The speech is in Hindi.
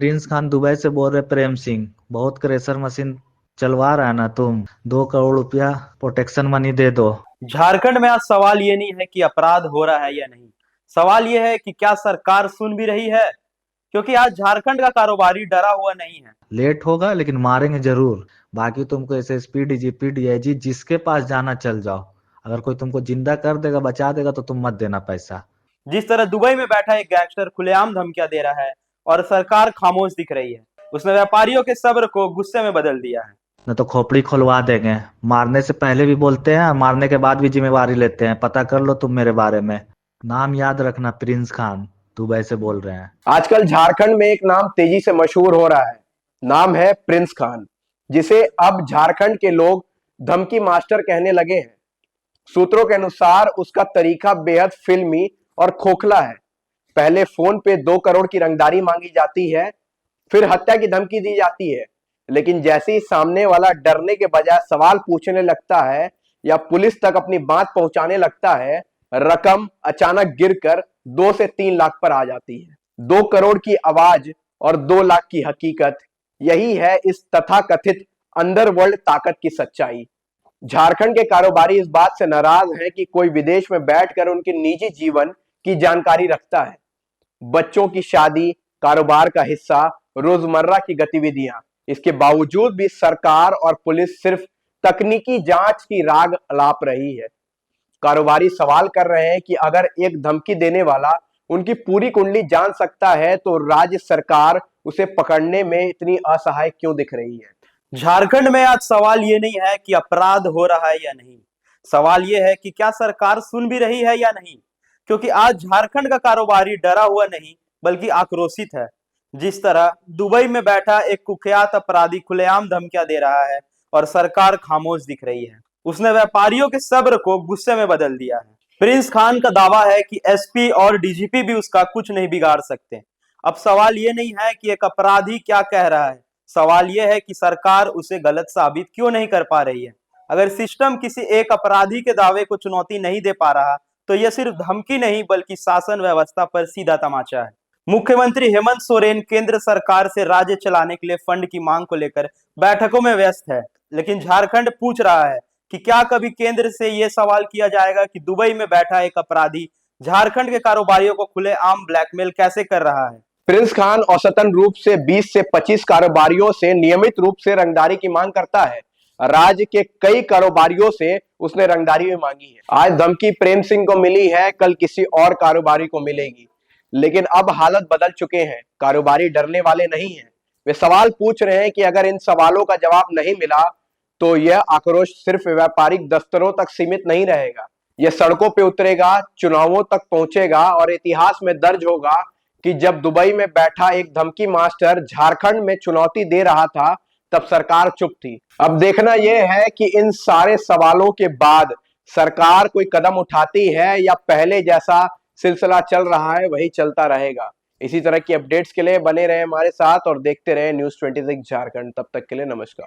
प्रिंस खान दुबई से बोल रहे प्रेम सिंह। बहुत क्रेशर मशीन चलवा रहा है ना तुम। 2 करोड़ रुपया प्रोटेक्शन मनी दे दो। झारखंड में आज सवाल ये नहीं है कि अपराध हो रहा है या नहीं, सवाल ये है कि क्या सरकार सुन भी रही है। क्योंकि आज झारखंड का कारोबारी डरा हुआ नहीं है। लेट होगा लेकिन मारेंगे जरूर। बाकी तुमको एसएसपी डीजीपी डीआईजी जिसके पास जाना चल जाओ। अगर कोई तुमको जिंदा कर देगा बचा देगा तो तुम मत देना पैसा। जिस तरह दुबई में बैठा एक गैंगस्टर खुलेआम धमकियां दे रहा है और सरकार खामोश दिख रही है, उसने व्यापारियों के सब्र को गुस्से में बदल दिया है। न तो खोपड़ी खुलवा देंगे। मारने से पहले भी बोलते हैं, मारने के बाद भी जिम्मेवारी लेते हैं। पता कर लो तुम मेरे बारे में। नाम याद रखना, प्रिंस खान। दुबई से बोल रहे हैं। आजकल झारखंड में एक नाम तेजी से मशहूर हो रहा है। नाम है प्रिंस खान, जिसे अब झारखंड के लोग धमकी मास्टर कहने लगे हैं। सूत्रों के अनुसार उसका तरीका बेहद फिल्मी और खोखला है। पहले फोन पे 2 करोड़ की रंगदारी मांगी जाती है, फिर हत्या की धमकी दी जाती है। लेकिन जैसे ही सामने वाला डरने के बजाय सवाल पूछने लगता है या पुलिस तक अपनी बात पहुंचाने लगता है, रकम अचानक गिरकर 2 से 3 लाख पर आ जाती है। 2 करोड़ की आवाज और 2 लाख की हकीकत, यही है इस तथाकथित अंडरवर्ल्ड ताकत की सच्चाई। झारखंड के कारोबारी इस बात से नाराज हैं कि कोई विदेश में बैठकर उनके निजी जीवन की जानकारी रखता है। बच्चों की शादी, कारोबार का हिस्सा, रोजमर्रा की गतिविधियां। इसके बावजूद भी सरकार और पुलिस सिर्फ तकनीकी जांच की राग अलाप रही है। कारोबारी सवाल कर रहे हैं कि अगर एक धमकी देने वाला उनकी पूरी कुंडली जान सकता है तो राज्य सरकार उसे पकड़ने में इतनी असहाय क्यों दिख रही है। झारखंड में आज सवाल ये नहीं है कि अपराध हो रहा है या नहीं, सवाल ये है कि क्या सरकार सुन भी रही है या नहीं। क्योंकि आज झारखंड का कारोबारी डरा हुआ नहीं बल्कि आक्रोशित है। जिस तरह दुबई में बैठा एक कुख्यात अपराधी खुलेआम धमकियां दे रहा है और सरकार खामोश दिख रही है, उसने व्यापारियों के सब्र को गुस्से में बदल दिया है। प्रिंस खान का दावा है कि एसपी और डीजीपी भी उसका कुछ नहीं बिगाड़ सकते। अब सवाल ये नहीं है कि एक अपराधी क्या कह रहा है, सवाल यह है कि सरकार उसे गलत साबित क्यों नहीं कर पा रही है। अगर सिस्टम किसी एक अपराधी के दावे को चुनौती नहीं दे पा रहा तो यह सिर्फ धमकी नहीं बल्कि शासन व्यवस्था पर सीधा तमाचा है। मुख्यमंत्री हेमंत सोरेन केंद्र सरकार से राज्य चलाने के लिए फंड की मांग को लेकर बैठकों में व्यस्त है, लेकिन झारखंड पूछ रहा है कि क्या कभी केंद्र से यह सवाल किया जाएगा कि दुबई में बैठा एक अपराधी झारखंड के कारोबारियों को खुलेआम ब्लैकमेल कैसे कर रहा है। प्रिंस खान औसतन रूप से 20 से 25 कारोबारियों से नियमित रूप से रंगदारी की मांग करता है। राज्य के कई कारोबारियों से उसने रंगदारी भी मांगी है। आज धमकी प्रेम सिंह को मिली है, कल किसी और कारोबारी को मिलेगी। लेकिन अब हालत बदल चुके हैं। कारोबारी डरने वाले नहीं हैं। वे सवाल पूछ रहे हैं कि अगर इन सवालों का जवाब नहीं मिला तो यह आक्रोश सिर्फ व्यापारिक दफ्तरों तक सीमित नहीं रहेगा। यह सड़कों पे उतरेगा, चुनावों तक पहुंचेगा और इतिहास में दर्ज होगा कि जब दुबई में बैठा एक धमकी मास्टर झारखंड में चुनौती दे रहा था तब सरकार चुप थी। अब देखना यह है कि इन सारे सवालों के बाद सरकार कोई कदम उठाती है या पहले जैसा सिलसिला चल रहा है वही चलता रहेगा। इसी तरह की अपडेट्स के लिए बने रहे हमारे साथ और देखते रहे न्यूज़ 26 झारखंड। तब तक के लिए नमस्कार।